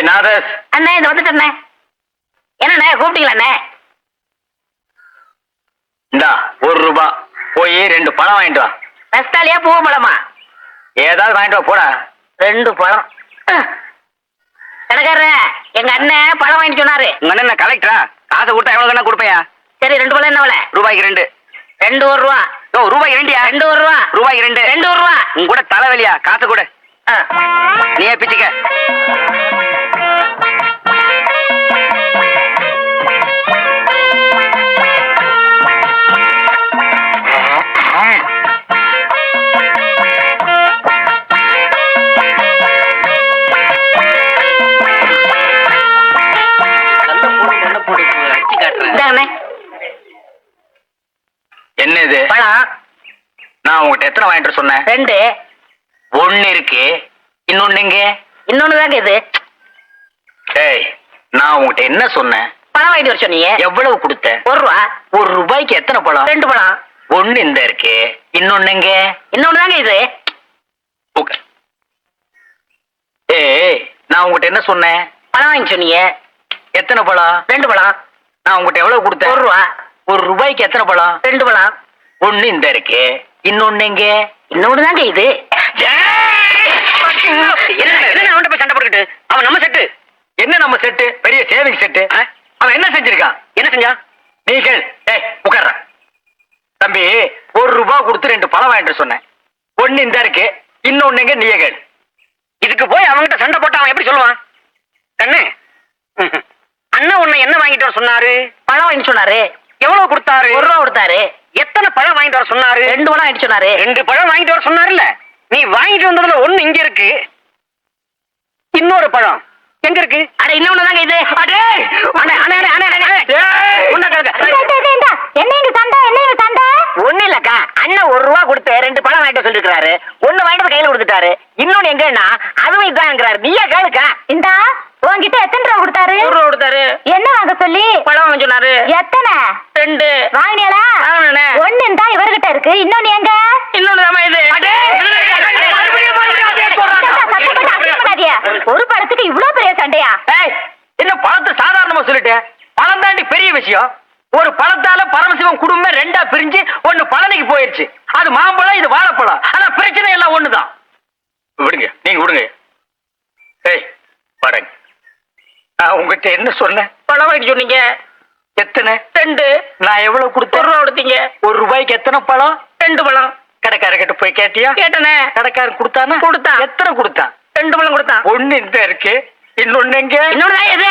நாதஸ் அண்ணே இந்த வந்துட்டண்ணே. என்னண்ணே கூப்பிட்டீங்களா? இந்தா ₹1 போய் 2 பழம் வாங்கிட்டு வா. ரஸ்தாலியா பூ பழமா? ஏதாவது வாங்கிட்டு வா போடா. 2 பழம். கடைக்காரர எங்க அண்ணன் பழம் வாங்கிட்டு சொன்னாரு. உங்க அண்ணன் கலெக்டரா? காசை கொடுத்தா எவ்வளவு கண்ணா கொடுப்பையா? சரி 2 பழம் என்ன விலை? ரூபாய்க்கு 2. 2 ரூபா. ஓ ரூபாய்க்கு 2யா? 2 ரூபா. ரூபாய்க்கு 2. 2 ரூபா. உங்க கூட தலைவலியா? காசை கொடு. நீயே பிச்சுக்க. என்ன இது பழம்? நான் உங்ககிட்ட எத்தனை வாங்கிட்டு சொன்னேன்? 2. 1 இருக்கு, இன்னொன்னு எங்க? இன்னொன்னு தாங்க இது. ஏய் நான் உங்ககிட்ட என்ன சொன்னேன்? பழம் வாங்கிட்டு வர சொன்னீங்க. எவ்வளவு கொடுத்த? 1 ரூபா. ₹1 எத்தனை பழம்? 2 பழம். 1 இந்த இருக்கு, இன்னொன்னு எங்க? இன்னொன்னு தாங்க இது. ஏய் நான் உங்ககிட்ட என்ன சொன்னேன்? பழம் வாங்கி சொன்னீங்க. எத்தனை பழம்? 2 பழம். நான் உங்ககிட்ட எவ்வளவு கொடுத்தேன்? 1 ரூபா. ₹1 எத்தனை பழம்? 2 பழம். 1 இந்த இருக்கு, இன்னொன்னு எங்க? இன்னொன்னு தாங்க இது. என்ன போய் சண்டை போட்டுக்கிட்டு? அவன் நம்ம செட்டு. என்ன நம்ம செட்டு? பெரிய சேவிங் செட்டு. அவன் என்ன செஞ்சிருக்கான்? என்ன செஞ்சான்? நீ கேள். ஏய் உட்கார்ற தம்பி. ₹1 கொடுத்து 2 பழம் வாங்கிட்டு சொன்னேன். 1 இந்த இருக்கு, இன்னொன்னு எங்க? நீயே கேள். இதுக்கு போய் அவன்கிட்ட சண்டை போட்டு அவன் எப்படி சொல்லுவான்? கண்ணு அண்ணன் உன்னை என்ன வாங்கிட்டு வர சொன்னாரு? பழம் வாங்கிட்டு சொன்னாரு. எவ்வளவு கொடுத்தாரு? 1 ரூபா கொடுத்தாரு. எத்தனை பழம் வாங்கிட்டு வர சொன்னாரு? 2 பழம் வாங்கிட்டு சொன்னாரு. 2 பழம் வாங்கிட்டு வர சொன்னாருல்ல. நீ வாங்கிட்டு வந்ததுல 1 இங்க இருக்கு, இன்னொரு பழம் எங்க இருக்கு? அட இன்னொன்னு தாங்க இது. ஒண்ணு இல்லக்கா, அண்ணன் 1 ரூபா கொடுத்து 2 பழம் வாங்கிட்டு சொல்லிருக்காரு. 1 வாங்கிட்டு கையில கொடுத்துட்டாரு, இன்னொன்னு எங்கன்னா அதுவும் இதாங்கிறாரு. நீயே கேளுக்கா. இந்தா உன்கிட்ட எத்தனை ரூபா கொடுத்தாரு? 1 ரூபா கொடுத்தாரு. என்ன வாங்க சொல்லி? பழம் வாங்க சொன்னாரு. எத்தனை? 2. வாங்கினீங்களா? 1 இந்தா இவர்கிட்ட இருக்கு, இன்னொன்னு எங்க? இன்னொன்னு தாமா இது. ஒரு பழத்துக்கு இவ்வளவு பெரிய சண்டையா? என்ன பழத்தை சாதாரணமா சொல்லிட்டேன்? பழம் தாண்டி பெரிய விஷயம். ஒரு பழத்தால பரமசிவம் குடும்பம் 2ஆ பிரிஞ்சு 1 பழனிக்கு போயிருச்சு. அது மாம்பழம், இது வாழைப்பழம். ஆனா பிரச்சனை எல்லாம் ஒண்ணுதான். விடுங்க, நீங்க விடுங்க. ஏய் பாருங்க, நான் உங்ககிட்ட என்ன சொன்னேன்? பழம் வாங்கிட்டு சொன்னீங்க. எத்தனை? 2. நான் எவ்வளவு கொடுத்தேன்? 1 ரூபா கொடுத்தீங்க. ₹1 எத்தனை பழம்? 2 பழம். கடைக்காரர்கிட்ட போய் கேட்டியா? கேட்டனே. கடைக்காரர் கொடுத்தானா? கொடுத்தான். எத்தனை கொடுத்தான்? 2 பழம் கொடுத்தான். 1 இந்த இருக்கு, இன்னொன்னு எங்க? இன்னொன்னு தான் இது.